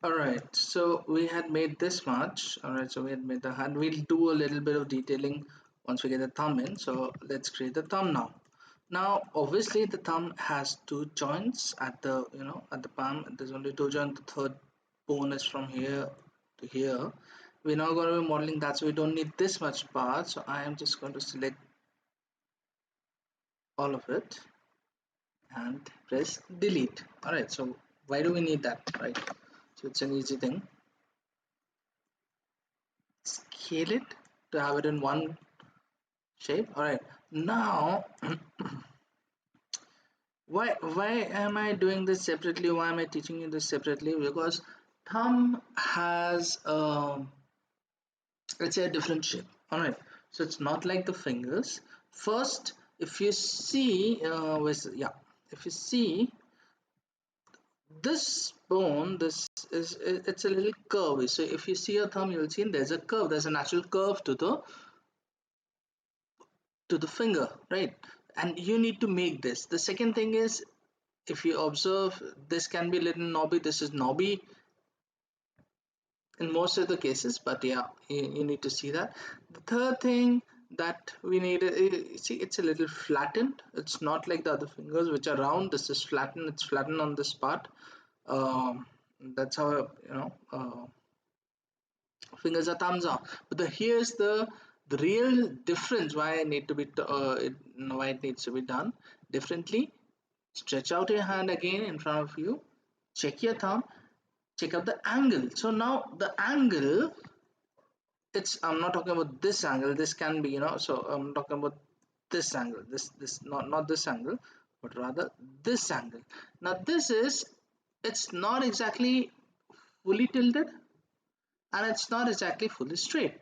All right, so we had made this much. All right, so we had made the hand. We'll do a little bit of detailing once we get the thumb in. So let's create the thumb now. Now, obviously, the thumb has two joints at the at the palm. There's only two joints. The third bone is from here to here. We're now going to be modeling that, so we don't need this much part. So I am just going to select all of it and press delete. All right, so why do we need that, right? So it's an easy thing. Scale it to have it in one shape. All right, now why am I doing this separately? Why am I teaching you this separately? Because thumb has let's say a different shape. All right, so it's not like the fingers. First, if you see yeah, if you see this bone, this is it's a little curvy. So if you see a thumb, you'll see there's a curve, there's a natural curve to the finger, right? And you need to make this. The second thing is, if you observe, this can be a little knobby. This is knobby in most of the cases, but yeah, you need to see that. The third thing that we need, see, it's a little flattened. It's not like the other fingers which are round. This is flattened. It's flattened on this part. um, that's how fingers are thumbs up. But here's the real difference why I need to be why it needs to be done differently. Stretch out your hand again in front of you, check your thumb, check out the angle. So now the angle, it's, I'm not talking about this angle, this can be, so I'm talking about this angle, this not this angle, but rather this angle. Now this is, it's not exactly fully tilted and it's not exactly fully straight.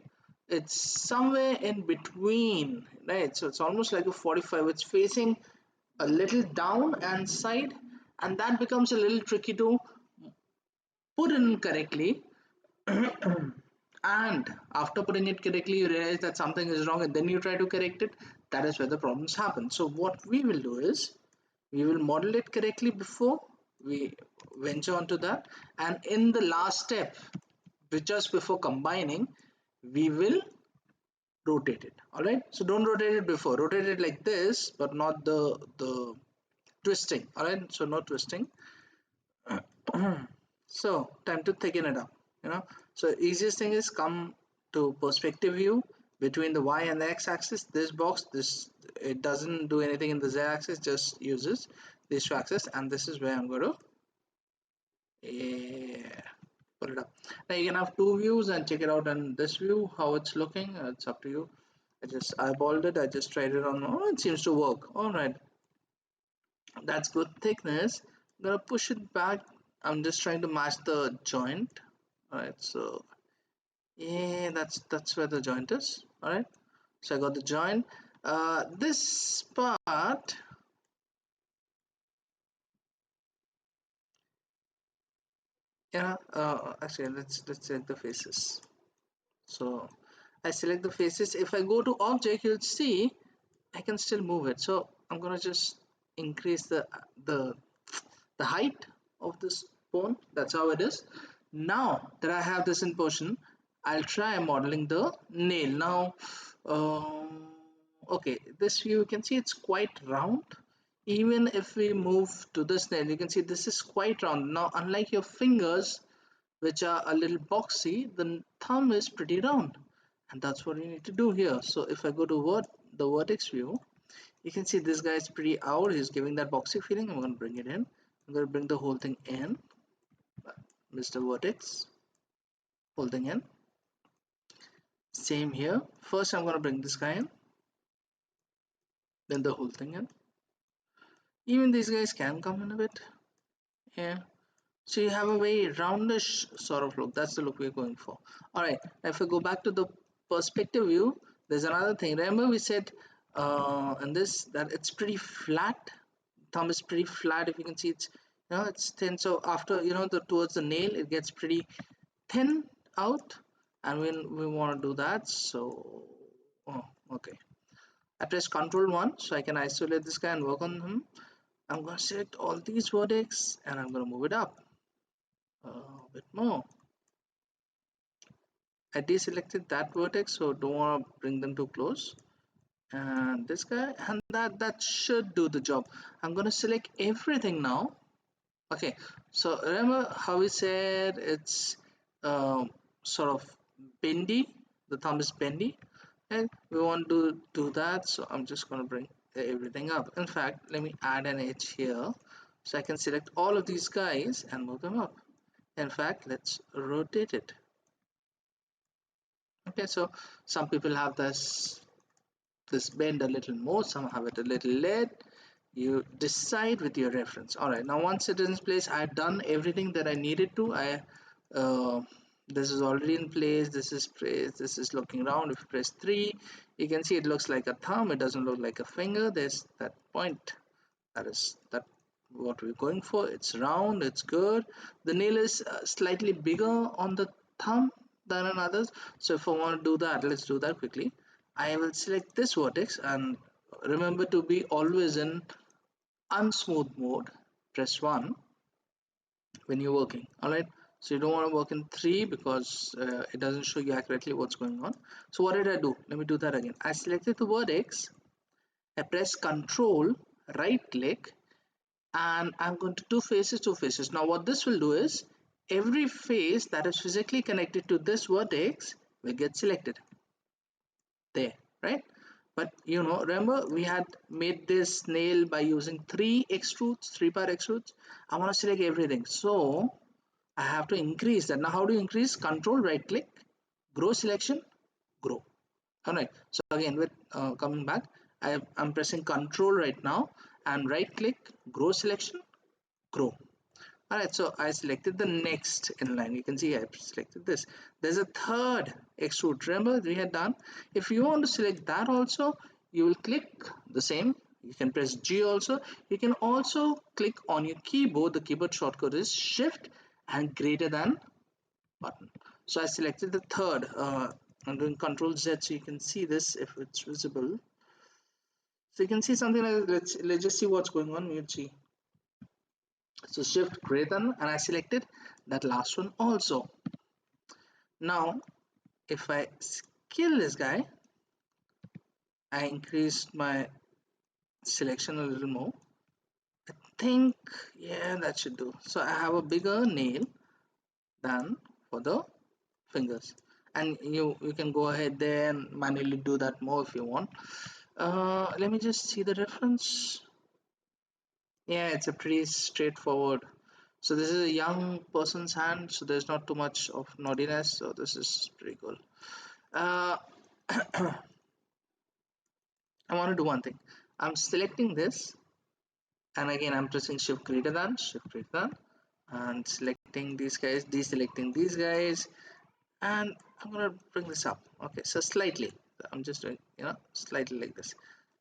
It's somewhere in between, right? So it's almost like a 45. It's facing a little down and side, and that becomes a little tricky to put in correctly. And after putting it correctly, you realize that something is wrong, and then you try to correct it. That is where the problems happen. So what we will do is, we will model it correctly before we venture onto that, and in the last step, just before combining, we will rotate it. All right, so don't rotate it before, rotate it like this, but not the twisting. All right, so no twisting. So time to thicken it up, so easiest thing is come to perspective view between the y and the x-axis. This box, this, it doesn't do anything in the z-axis, just uses these two axes, and this is where I'm going to, yeah, pull it up. Now you can have two views and check it out in this view how it's looking. It's up to you. I just eyeballed it, I just tried it on. Oh, it seems to work. All right, that's good thickness. I'm gonna push it back. I'm just trying to match the joint. All right, so yeah, that's where the joint is. All right, so I got the joint. This part, yeah, actually let's check the faces. So I select the faces. If I go to object, you'll see I can still move it. So I'm gonna just increase the the height of this bone. That's how it is. Now that I have this in position, I'll try modeling the nail. Now, okay, this view, you can see it's quite round. Even if we move to this nail, you can see this is quite round. Now, unlike your fingers, which are a little boxy, the thumb is pretty round. And that's what you need to do here. So if I go to the vertex view, you can see this guy is pretty out. He's giving that boxy feeling. I'm going to bring it in. I'm going to bring the whole thing in. Mr. Vertex, whole thing in. Same here. First, I'm going to bring this guy in. Then the whole thing in. Even these guys can come in a bit. Yeah. So you have a very roundish sort of look. That's the look we're going for. All right. If I go back to the perspective view, there's another thing. Remember we said in this that it's pretty flat. Thumb is pretty flat. If you can see, it's, it's thin. So after, the towards the nail, it gets pretty thin out, and we want to do that. So, oh, okay. I press Control 1 so I can isolate this guy and work on him. I'm going to select all these vertex and I'm going to move it up a bit more. I deselected that vertex, so don't want to bring them too close. And this guy, and that should do the job. I'm going to select everything now. Okay, so remember how we said it's sort of bendy, the thumb is bendy, and we want to do that, so I'm just going to bring everything up. In fact, let me add an edge here so I can select all of these guys and move them up. In fact, let's rotate it. Okay, so some people have this bend a little more, some have it a little less. You decide with your reference. All right, now once it is in place, I've done everything that I needed to. uh, this is already in place. This is placed, this is looking round. If you press 3, you can see it looks like a thumb, it doesn't look like a finger. There's that point, that what we're going for. It's round, it's good. The nail is slightly bigger on the thumb than on others, so if I want to do that, let's do that quickly. I will select this vertex and remember to be always in unsmooth mode. Press 1 when you're working. All right, so you don't want to work in 3 because it doesn't show you accurately what's going on. So what did I do? Let me do that again. I selected the vertex, I press Control right click, and I'm going to two faces. Now what this will do is every face that is physically connected to this vertex will get selected there, right? But remember we had made this nail by using 3 extrudes. I want to select everything, so I have to increase that. Now how do you increase? Control right click, grow selection, grow. All right, so again with coming back, I'm pressing control right now and right click, grow selection, grow. All right, so I selected the next inline. You can see I selected this. There's a third extrude. Remember we had done. If you want to select that also, you will click the same. You can press G also. You can also click on your keyboard. The keyboard shortcut is Shift and greater than button. So I selected the third. I'm doing Control Z so you can see this if it's visible. So you can see something like, let's just see what's going on. We'll see. So Shift greater than, and I selected that last one also. Now if I scale this guy, I increased my selection a little more. I think, yeah, that should do. So I have a bigger nail than for the fingers, and you can go ahead there and manually do that more if you want. Let me just see the reference. Yeah, it's a pretty straightforward. So this is a young person's hand, so there's not too much of naughtiness, so this is pretty cool. uh, I want to do one thing. I'm selecting this, and again I'm pressing shift greater than, and selecting these guys, deselecting these guys, and I'm gonna bring this up. Okay, so slightly, I'm just doing slightly like this.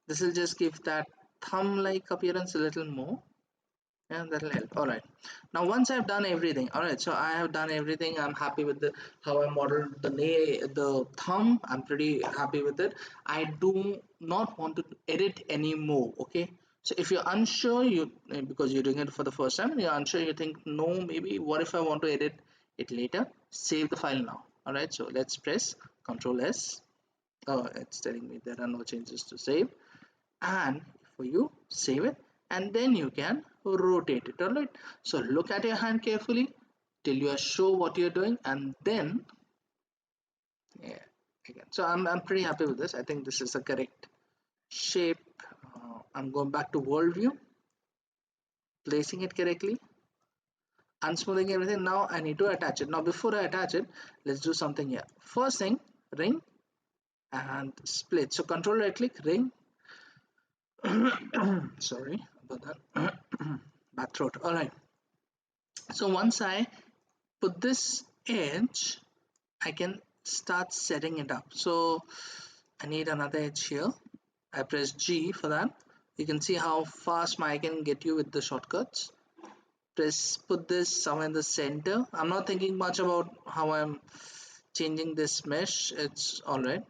This will just give that thumb like appearance a little more, and that'll help. All right, now once I've done everything, all right, so I have done everything. I'm happy with the how I modeled the thumb. I'm pretty happy with it. I do not want to edit anymore. Okay, so if you're unsure, because you're doing it for the first time and you're unsure, you think, no, maybe what if I want to edit it later? Save the file now. All right, so let's press Control S. Oh, it's telling me there are no changes to save, and for you save it, and then you can rotate it. All right, so look at your hand carefully till you are sure what you're doing, and then yeah, again. So I'm pretty happy with this. I think this is the correct shape. I'm going back to world view, placing it correctly, unsmoothing everything. Now I need to attach it. Now before I attach it, let's do something here. First thing, ring and split. So control right click, ring. Sorry about that. Bad throat. All right, so once I put this edge, I can start setting it up. So I need another edge here. I press G for that. You can see how fast I can get you with the shortcuts. Put this somewhere in the center. I'm not thinking much about how I'm changing this mesh. It's all right.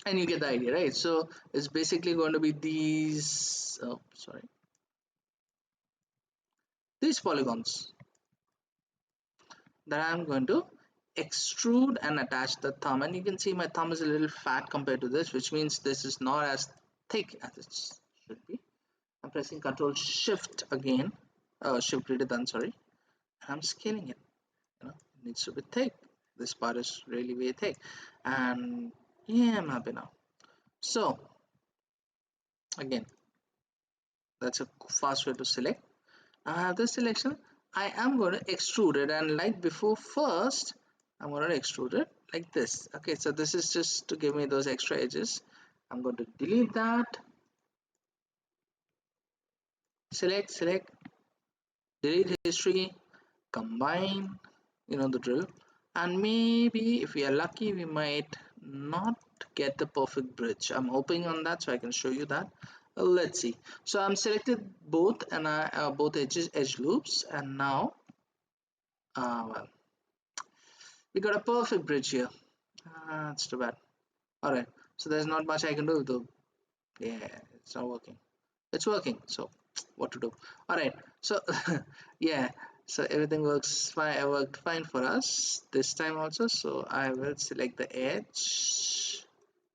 And you get the idea, right? So it's basically going to be these, oh sorry, these polygons that I'm going to extrude and attach the thumb. And you can see my thumb is a little fat compared to this, which means this is not as thick as it should be. I'm pressing Control Shift again, Shift greater than, sorry. I'm scaling it. It needs to be thick. This part is really very thick, and yeah, I'm happy now. So again, that's a fast way to select. I have this selection. I am going to extrude it, and like before, first I'm going to extrude it like this. Okay, so this is just to give me those extra edges. I'm going to delete that. Select, delete history, combine, you know the drill. And maybe if we are lucky, we might not get the perfect bridge. I'm hoping on that, so I can show you that. Let's see. So I'm selected both, and both edge loops, and now well, we got a perfect bridge here. That's too bad. All right, so there's not much I can do though. Yeah, it's not working. It's working, so what to do? All right, so yeah, so everything works fine. It worked fine for us this time also. So I will select the edge.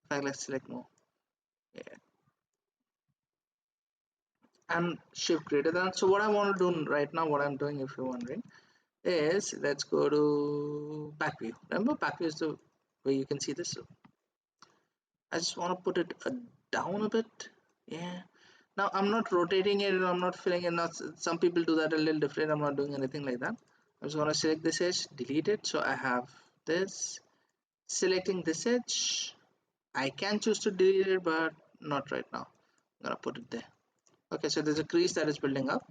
In fact, let's select more. Yeah, and shift greater than. So what I want to do right now, what I'm doing, if you're wondering, is let's go to back view. Remember, back view is the where you can see this. So I just want to put it down a bit. Yeah. Now I'm not rotating it, I'm not filling it. Not some people do that a little different. I'm not doing anything like that. I'm just gonna select this edge, delete it. So I have this. Selecting this edge. I can choose to delete it, but not right now. I'm gonna put it there. Okay, so there's a crease that is building up.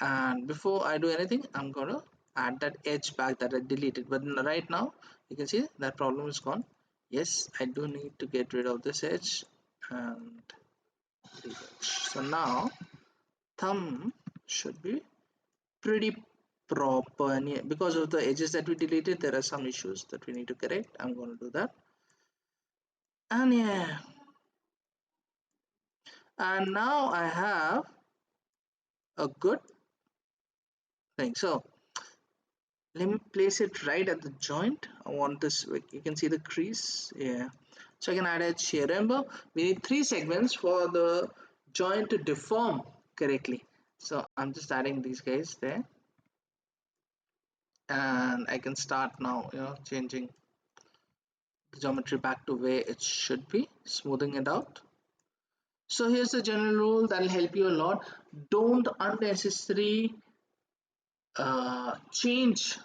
And before I do anything, I'm gonna add that edge back that I deleted. But right now, you can see that problem is gone. Yes, I do need to get rid of this edge and so now thumb should be pretty proper, and yeah, because of the edges that we deleted, there are some issues that we need to correct. I'm going to do that, and yeah, and now I have a good thing. So let me place it right at the joint. I want this, you can see the crease, yeah. So I can add edge here. Remember, we need 3 segments for the joint to deform correctly. So I'm just adding these guys there, and I can start now, changing the geometry back to where it should be, smoothing it out. So here's the general rule that will help you a lot. Don't unnecessarily change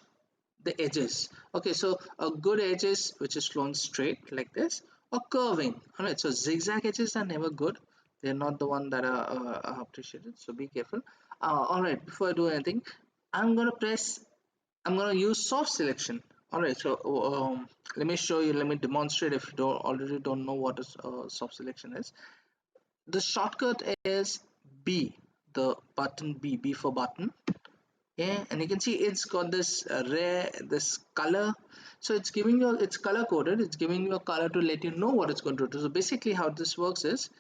the edges. Okay, so a good edges which is flowing straight like this, or curving. All right, so zigzag edges are never good. They're not the one that are appreciated, so be careful. All right, before I do anything, I'm gonna press, I'm gonna use soft selection. All right, so let me show you, let me demonstrate if you don't know what is soft selection is. The shortcut is B, the button B for button. Yeah, and you can see it's got this this color. So it's giving you, it's color coded, it's giving you a color to let you know what it's going to do. So basically how this works is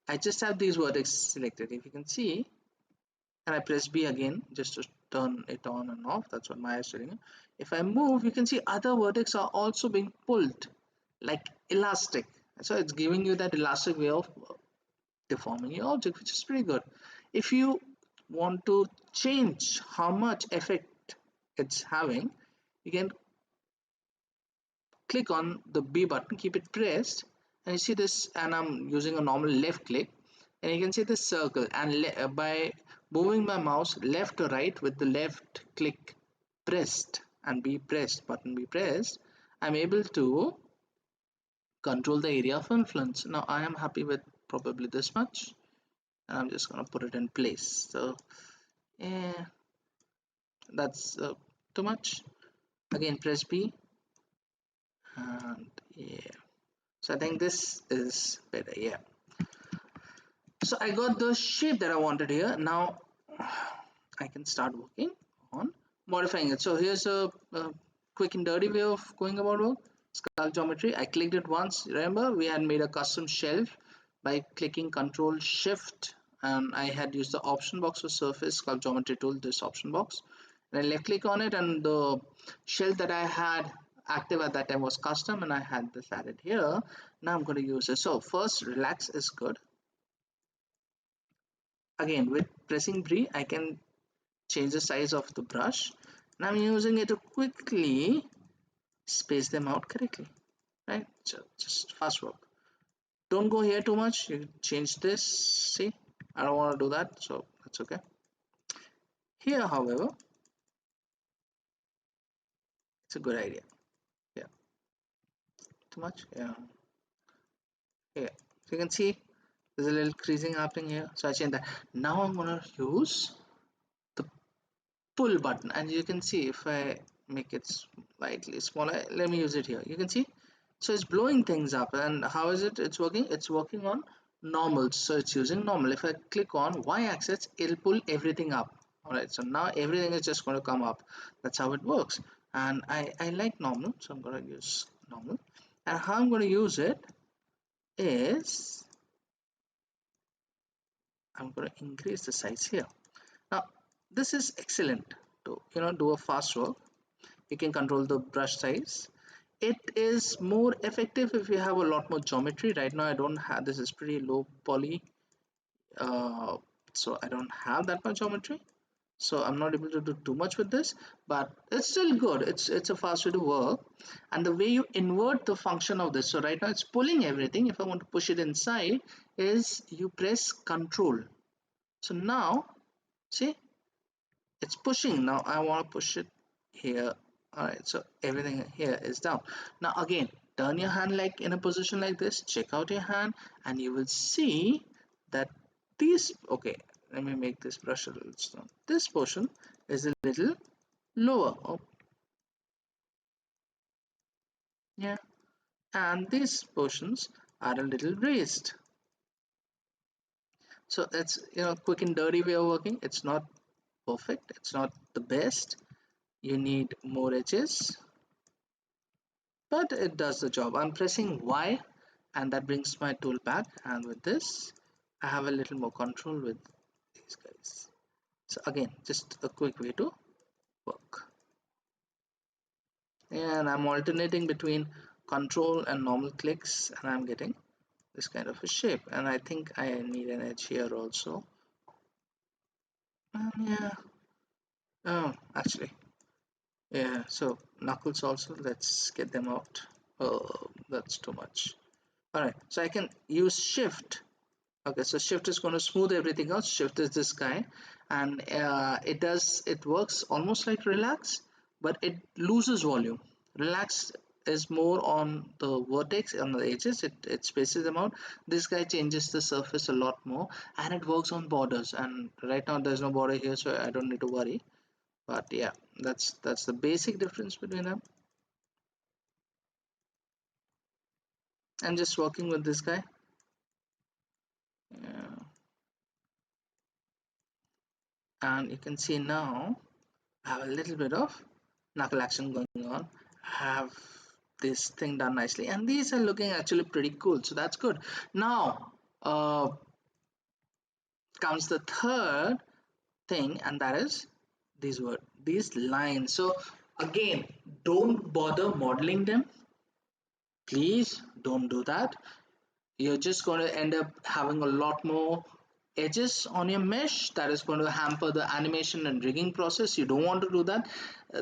I just have these vertex selected, if you can see, and I press B again just to turn it on and off. That's what Maya is telling you. If I move, you can see other vertex are also being pulled like elastic. So it's giving you that elastic way of deforming your object, which is pretty good. If you want to change how much effect it's having, you can click on the B button, keep it pressed, and you see this, and I'm using a normal left click, and you can see this circle, and by moving my mouse left to right with the left click pressed and B pressed, button B pressed, I'm able to control the area of influence. Now I am happy with probably this much, and I'm just gonna put it in place. So yeah, that's too much. Again, press B, and yeah, so I think this is better. Yeah, so I got the shape that I wanted here. Now I can start working on modifying it. So here's a quick and dirty way of going about work. Skull geometry, I clicked it once. Remember, we had made a custom shelf by clicking Control Shift and I had used the option box for surface sculpt geometry tool, this option box, and I left click on it, and the shell that I had active at that time was custom, and I had this added here. Now I'm going to use it. So first, relax is good. Again, with pressing B I can change the size of the brush, and I'm using it to quickly space them out correctly, right? So just fast work. Don't go here too much. You change this. See, I don't want to do that, so that's okay. Here, however, it's a good idea. Yeah, too much. Yeah, here. So you can see there's a little creasing happening here. So I change that. Now I'm gonna use the pull button, and you can see if I make it slightly smaller. Let me use it here. You can see. So it's blowing things up, and how is it? It's working. It's working on normal. So it's using normal. If I click on y-axis, it'll pull everything up. All right. So now everything is just going to come up. That's how it works. And I like normal, so I'm going to use normal. And how I'm going to use it is I'm going to increase the size here. Now this is excellent to do a fast work. You can control the brush size. It is more effective if you have a lot more geometry. Right now I don't have, this is pretty low poly, uh, so I don't have that much geometry, so I'm not able to do too much with this, but it's still good. It's a fast way to work. And the way you invert the function of this, so right now it's pulling everything. If I want to push it inside, is you press control. So now see, it's pushing. Now I want to push it here. All right, so everything here is down. Now again, turn your hand like in a position like this, check out your hand, and you will see that these, okay, let me make this brush a little strong. This portion is a little lower. Oh yeah, and these portions are a little raised. So that's quick and dirty way of working. It's not perfect, it's not the best. You need more edges, but it does the job. I'm pressing Y, and that brings my tool back, and with this I have a little more control with these guys. So again, just a quick way to work, and I'm alternating between control and normal clicks, and I'm getting this kind of a shape. And I think I need an edge here also, and yeah, oh actually, yeah, so knuckles also, let's get them out. Oh, that's too much. All right, so I can use shift. Okay, so shift is going to smooth everything else. Shift is this guy, and it works almost like relax, but it loses volume. Relax is more on the vertex, on the edges. It spaces them out. This guy changes the surface a lot more, and it works on borders. And right now there's no border here, so I don't need to worry. But yeah, that's the basic difference between them. And just working with this guy. Yeah. And you can see now I have a little bit of knuckle action going on. I have this thing done nicely, and these are looking actually pretty cool, so that's good. Now comes the third thing, and that is these lines. So again, don't bother modeling them. Please don't do that. You're just going to end up having a lot more edges on your mesh. That is going to hamper the animation and rigging process. You don't want to do that.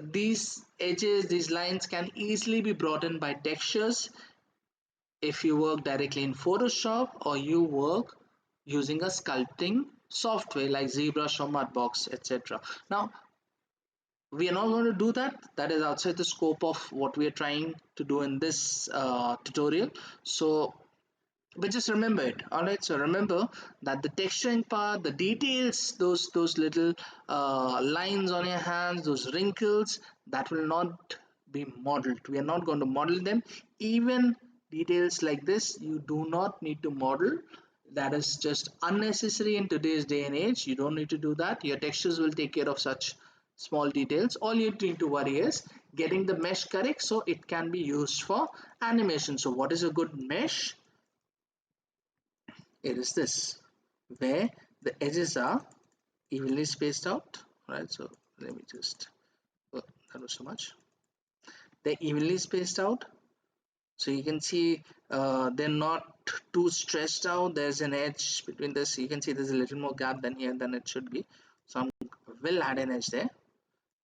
These edges, these lines can easily be brought in by textures if you work directly in Photoshop, or you work using a sculpting software like ZBrush or Mudbox, etc. Now we are not going to do that. That is outside the scope of what we are trying to do in this tutorial. So but just remember it. All right, so remember that the texturing part, the details, those little lines on your hands, those wrinkles, that will not be modeled. We are not going to model them. Even details like this, you do not need to model. That is just unnecessary in today's day and age. You don't need to do that. Your textures will take care of such small details. All you need to worry is getting the mesh correct so it can be used for animation. So what is a good mesh? It is this, where the edges are evenly spaced out. Right, so let me just, oh, that was too much. They're evenly spaced out, so you can see they're not too stretched out. There's an edge between this. You can see there's a little more gap than here than it should be, so I will add an edge there.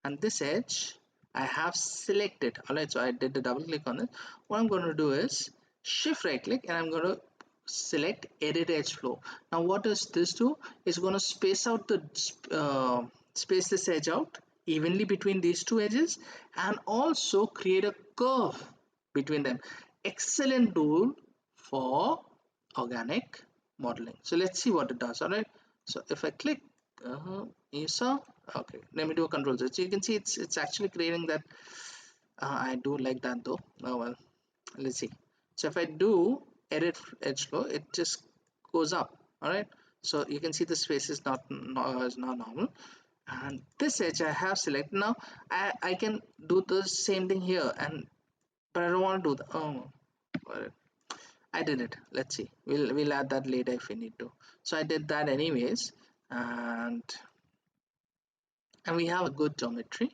And this edge I have selected. Alright, so I did the double click on it. What I'm going to do is shift right click and I'm going to select edit edge flow. Now what does this do? It's going to space out the space this edge out evenly between these two edges and also create a curve between them. Excellent tool for organic modeling. So let's see what it does. Alright, so if I click, you saw, okay, let me do a control Z. So you can see it's actually creating that. I do like that though. Oh well, let's see. So if I do edit edge flow, it just goes up. All right, so you can see the space is not normal, and this edge I have selected. Now I can do the same thing here, and but I don't want to do that. Oh, well, I did it. Let's see, we'll add that later if we need to. So I did that anyways, and we have a good geometry,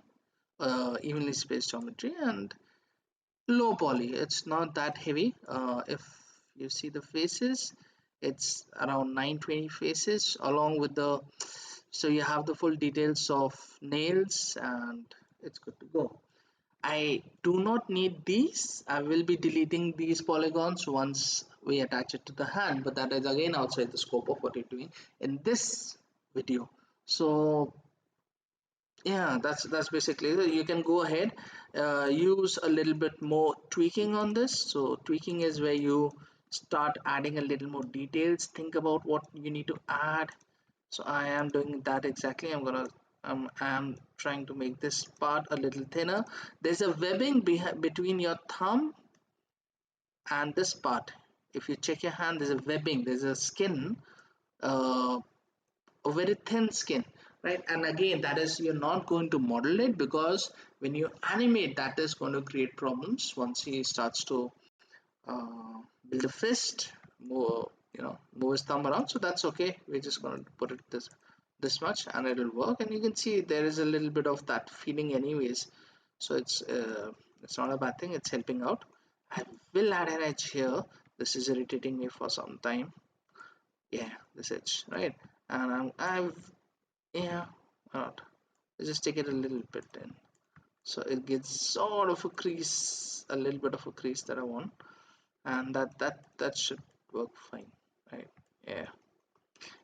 evenly spaced geometry, and low poly. It's not that heavy. If you see the faces, it's around 920 faces along with the, so you have the full details of nails, and it's good to go. I do not need these. I will be deleting these polygons once we attach it to the hand, but that is again outside the scope of what you're doing in this video. So yeah, that's basically it. You can go ahead, use a little bit more tweaking on this. So tweaking is where you start adding a little more details, think about what you need to add. So I am doing that exactly. I'm trying to make this part a little thinner. There's a webbing between your thumb and this part. If you check your hand, there's a webbing, there's a skin, a very thin skin, right? And again, that is, you're not going to model it, because when you animate, that is going to create problems once he starts to build a fist, move his thumb around. So that's okay, we're just going to put it this much and it'll work. And you can see there is a little bit of that feeling anyways, so it's not a bad thing, it's helping out. I will add an edge here. This is irritating me for some time. Yeah, this edge, right? And I've yeah, why not? Let's just take it a little bit in, so it gets sort of a crease, a little bit of a crease that I want, and that should work fine, right? Yeah,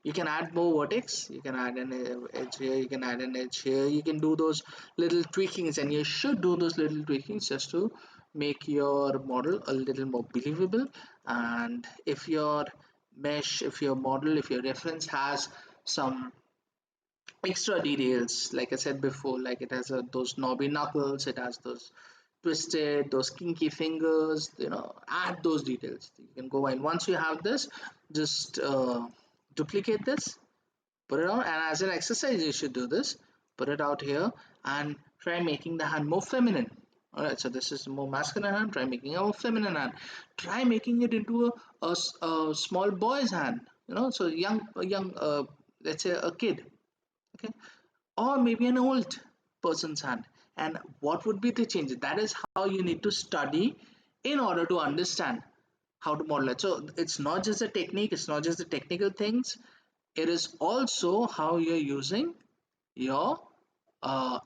you can add more vertex, you can add an edge here, you can add an edge here, you can do those little tweakings, and you should do those little tweakings just to make your model a little more believable. And if your mesh, if your model, if your reference has some extra details, like I said before, like it has those knobby knuckles, it has those twisted, those kinky fingers, add those details. You can go, and once you have this, just duplicate this, put it on, and as an exercise you should do this. Put it out here and try making the hand more feminine. All right, so this is more masculine hand, try making a more feminine hand. Try making it into a small boy's hand, so young, let's say a kid, okay, or maybe an old person's hand. And what would be the changes? That is how you need to study in order to understand how to model it. So it's not just the technique, it's not just the technical things, it is also how you're using your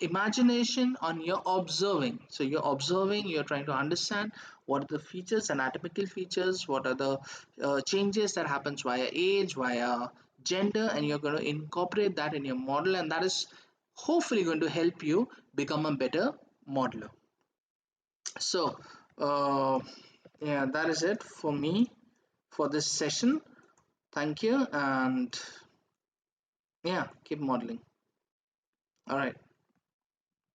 imagination on your observing. So you're observing, you're trying to understand what are the features, anatomical features, what are the changes that happens via age, via gender, and you're going to incorporate that in your model, and that is hopefully going to help you become a better modeler. So yeah, that is it for me for this session. Thank you, and yeah, keep modeling. All right.